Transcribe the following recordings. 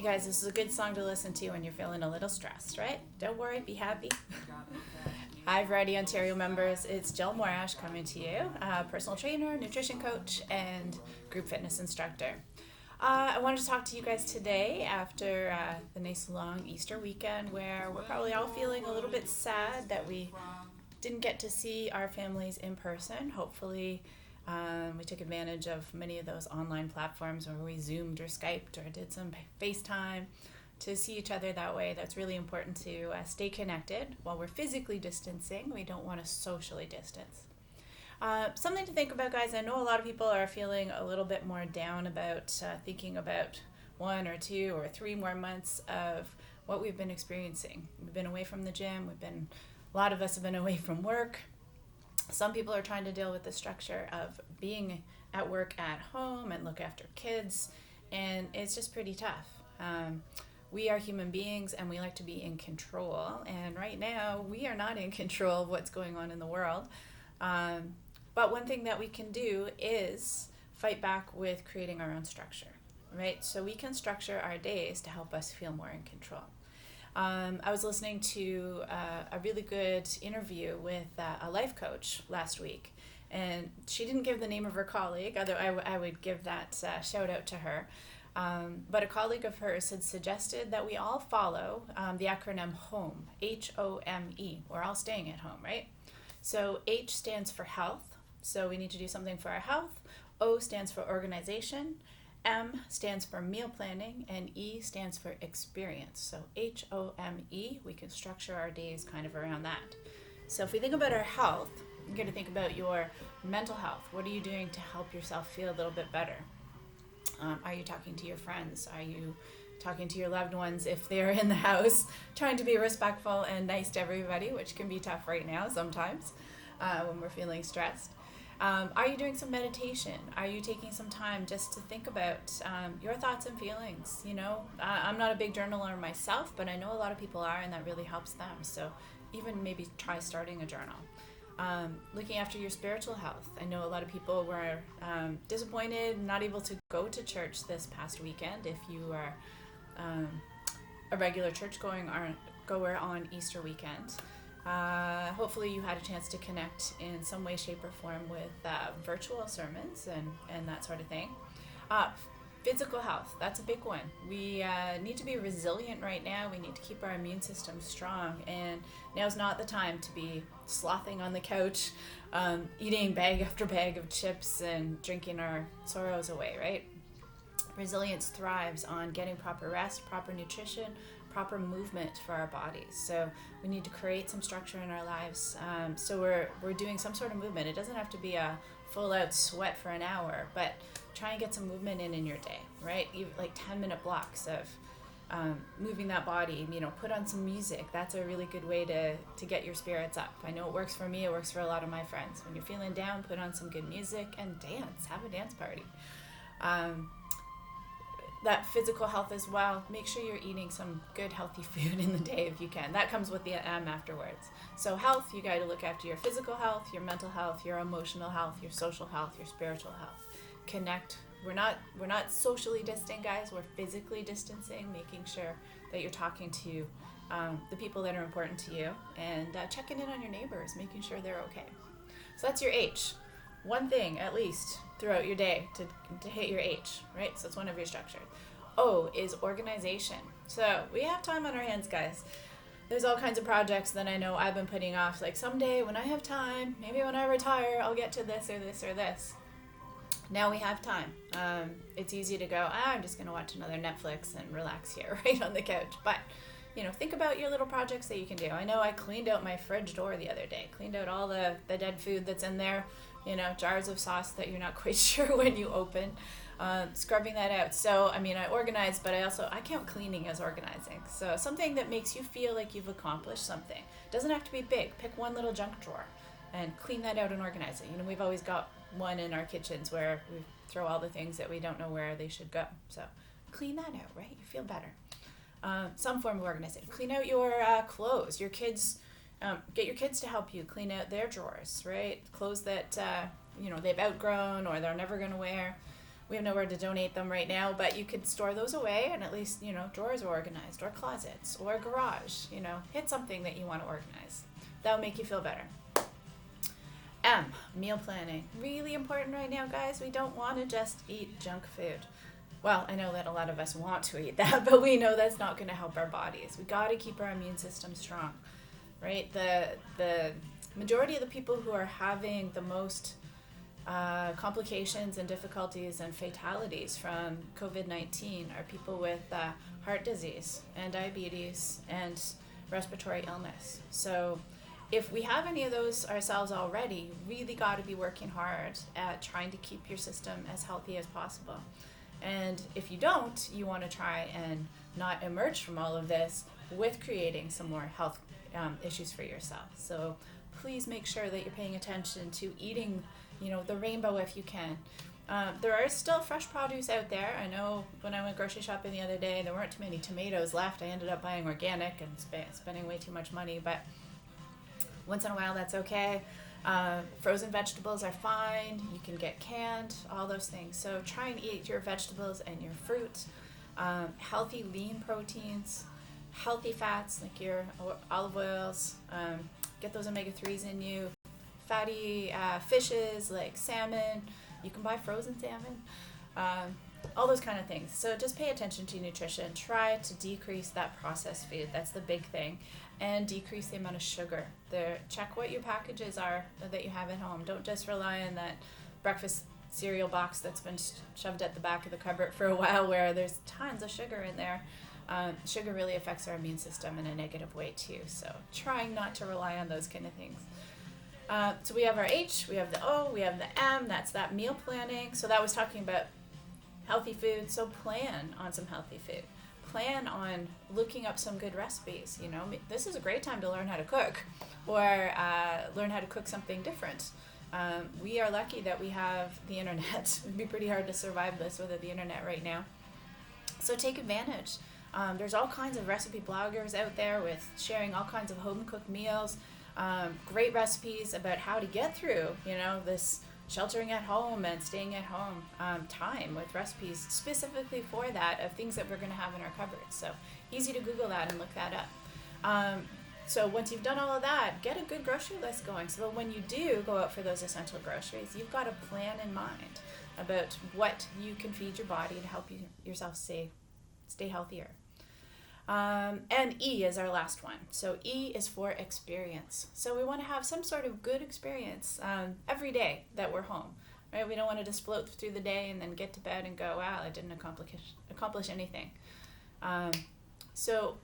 Hey guys, this is a good song to listen to when you're feeling a little stressed, right? Don't worry, be happy. Hi, Variety Ontario members. It's Jill Morash coming to you, personal trainer, nutrition coach, and group fitness instructor. I wanted to talk to you guys today after the nice long Easter weekend where we're probably all feeling a little bit sad that we didn't get to see our families in person. Hopefully, we took advantage of many of those online platforms where we Zoomed or Skyped or did some FaceTime to see each other that way. That's really important to stay connected while we're physically distancing. We don't want to socially distance. Something to think about, guys. I know a lot of people are feeling a little bit more down about thinking about 1 or 2 or 3 more months of what we've been experiencing. We've been away from the gym. A lot of us have been away from work. Some people are trying to deal with the structure of being at work at home and look after kids, and it's just pretty tough. We are human beings and we like to be in control, and right now we are not in control of what's going on in the world. But one thing that we can do is fight back with creating our own structure, right? So we can structure our days to help us feel more in control. I was listening to a really good interview with a life coach last week, and she didn't give the name of her colleague, although I would give that shout out to her. But a colleague of hers had suggested that we all follow the acronym H.O.M E, H-O-M-E. We're all staying at home, right? So H stands for health, so we need to do something for our health. O stands for organization. M stands for meal planning, and E stands for experience. So H-O-M-E, we can structure our days kind of around that. So if we think about our health, you're going to think about your mental health. What are you doing to help yourself feel a little bit better? Are you talking to your friends? Are you talking to your loved ones if they're in the house? Trying to be respectful and nice to everybody, which can be tough right now sometimes when we're feeling stressed. Are you doing some meditation? Are you taking some time just to think about your thoughts and feelings? You know, I'm not a big journaler myself, but I know a lot of people are, and that really helps them. So even maybe try starting a journal. Looking after your spiritual health. I know a lot of people were disappointed, not able to go to church this past weekend. If you are a regular goer on Easter weekend. Hopefully you had a chance to connect in some way, shape, or form with virtual sermons and that sort of thing. Physical health, that's a big one. We need to be resilient right now. We need to keep our immune system strong, and now's not the time to be slothing on the couch, eating bag after bag of chips and drinking our sorrows away, right? Resilience thrives on getting proper rest, proper nutrition, proper movement for our bodies. So we need to create some structure in our lives. So we're doing some sort of movement. It doesn't have to be a full out sweat for an hour, but try and get some movement in your day, right? Even like 10-minute blocks of moving that body. You know, put on some music. That's a really good way to get your spirits up. I know it works for me. It works for a lot of my friends. When you're feeling down, put on some good music and dance. Have a dance party. That physical health as well. Make sure you're eating some good healthy food in the day if you can. That comes with the M afterwards. So health, you got to look after your physical health, your mental health, your emotional health, your social health, your spiritual health. Connect. We're not socially distant, guys. We're physically distancing, making sure that you're talking to the people that are important to you, and checking in on your neighbors, making sure they're okay. So that's your H. One thing at least throughout your day to hit your H, right? So it's one of your structures. O is organization. So we have time on our hands, guys. There's all kinds of projects that I know I've been putting off. Like someday when I have time, maybe when I retire, I'll get to this or this or this. Now we have time. It's easy to go, I'm just going to watch another Netflix and relax here right on the couch. But, you know, think about your little projects that you can do. I know I cleaned out my fridge door the other day. Cleaned out all the dead food that's in there. You know, jars of sauce that you're not quite sure when you open, scrubbing that out. So, I mean, I organize, but I count cleaning as organizing. So something that makes you feel like you've accomplished something. Doesn't have to be big. Pick one little junk drawer and clean that out and organize it. You know, we've always got one in our kitchens where we throw all the things that we don't know where they should go. So clean that out, right? You feel better. Some form of organization. Clean out your clothes. Your kids... get your kids to help you clean out their drawers, right? Clothes that, they've outgrown or they're never going to wear. we have nowhere to donate them right now, but you could store those away and at least, drawers are organized, or closets, or garage, hit something that you want to organize. That'll make you feel better. M, meal planning. Really important right now, guys. We don't want to just eat junk food. Well, I know that a lot of us want to eat that, but we know that's not going to help our bodies. We got to keep our immune system strong, right? The majority of the people who are having the most complications and difficulties and fatalities from COVID-19 are people with heart disease and diabetes and respiratory illness. So if we have any of those ourselves already, really got to be working hard at trying to keep your system as healthy as possible. And if you don't, you want to try and not emerge from all of this with creating some more health issues for yourself. So please make sure that you're paying attention to eating, the rainbow if you can. There are still fresh produce out there. I know when I went grocery shopping the other day, there weren't too many tomatoes left. I ended up buying organic and spending way too much money, but once in a while that's okay. Frozen vegetables are fine. You can get canned, all those things. So try and eat your vegetables and your fruit. Healthy lean proteins, healthy fats like your olive oils. Get those omega-3s in you. Fatty fishes like salmon. You can buy frozen salmon. All those kind of things. So just pay attention to nutrition. Try to decrease that processed food. That's the big thing. And decrease the amount of sugar. Check what your packages are that you have at home. Don't just rely on that breakfast cereal box that's been shoved at the back of the cupboard for a while where there's tons of sugar in there. Sugar really affects our immune system in a negative way too. So trying not to rely on those kind of things. So we have our H, we have the O, we have the M. That's that meal planning. So that was talking about healthy food. So plan on some healthy food. Plan on looking up some good recipes. This is a great time to learn how to cook or learn how to cook something different. We are lucky that we have the internet. It would be pretty hard to survive this without the internet right now. So take advantage. There's all kinds of recipe bloggers out there with sharing all kinds of home-cooked meals, great recipes about how to get through, this sheltering at home and staying at home time with recipes specifically for that of things that we're going to have in our cupboards. So easy to Google that and look that up. So once you've done all of that, get a good grocery list going so that when you do go out for those essential groceries, you've got a plan in mind about what you can feed your body to help yourself stay healthier. And E is our last one. So E is for experience. So we want to have some sort of good experience every day that we're home, right? We don't want to just float through the day and then get to bed and go, wow, I didn't accomplish anything. So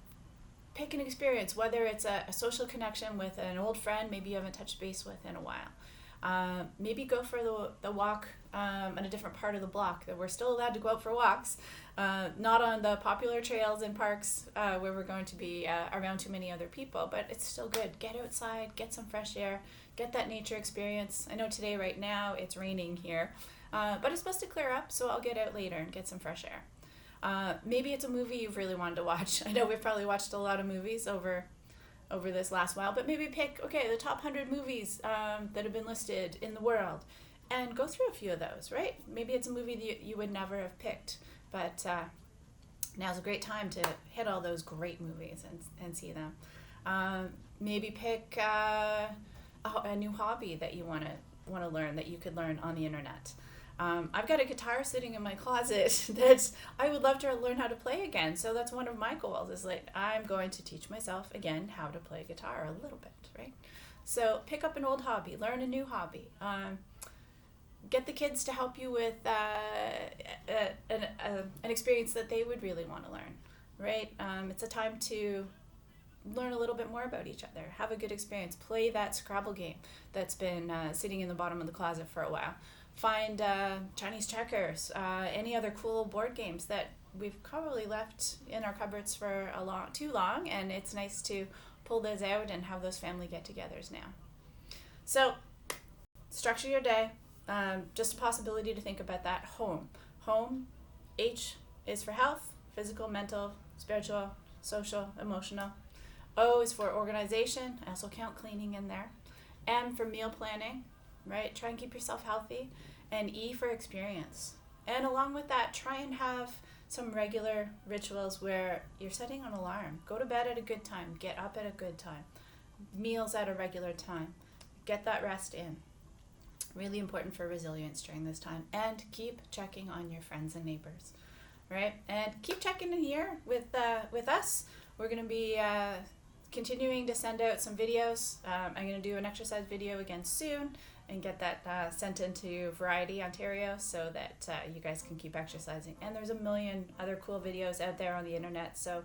pick an experience, whether it's a social connection with an old friend maybe you haven't touched base with in a while. Maybe go for the walk on a different part of the block. That we're still allowed to go out for walks, not on the popular trails and parks where we're going to be around too many other people, but it's still good. Get outside, get some fresh air, get that nature experience. I know today right now it's raining here, but it's supposed to clear up, so I'll get out later and get some fresh air. Maybe it's a movie you've really wanted to watch. I know we've probably watched a lot of movies over this last while, but maybe pick, the top 100 movies that have been listed in the world and go through a few of those, right? Maybe it's a movie that you would never have picked, but now's a great time to hit all those great movies and see them. Maybe pick a new hobby that you want to learn that you could learn on the internet. I've got a guitar sitting in my closet that I would love to learn how to play again. So that's one of my goals is I'm going to teach myself again how to play guitar a little bit, right? So pick up an old hobby, learn a new hobby. Get the kids to help you with an experience that they would really want to learn, right? It's a time to learn a little bit more about each other, have a good experience, play that Scrabble game that's been sitting in the bottom of the closet for a while. Find Chinese checkers, any other cool board games that we've probably left in our cupboards for too long, and it's nice to pull those out and have those family get-togethers now. So, structure your day. Just a possibility to think about that. Home, H is for health, physical, mental, spiritual, social, emotional. O is for organization. I also count cleaning in there. M for meal planning, right? Try and keep yourself healthy. And E for experience. And along with that, try and have some regular rituals where you're setting an alarm. Go to bed at a good time. Get up at a good time. Meals at a regular time. Get that rest in. Really important for resilience during this time. And keep checking on your friends and neighbors, right? And keep checking in here with us. We're going to be continuing to send out some videos. I'm going to do an exercise video again soon and get that sent into Variety Ontario so that you guys can keep exercising. And there's a million other cool videos out there on the internet, so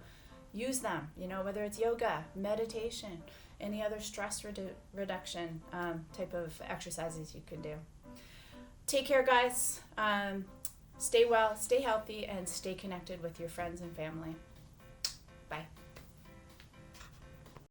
use them, whether it's yoga, meditation, any other stress reduction type of exercises you can do. Take care, guys. Stay well, stay healthy, and stay connected with your friends and family. Bye.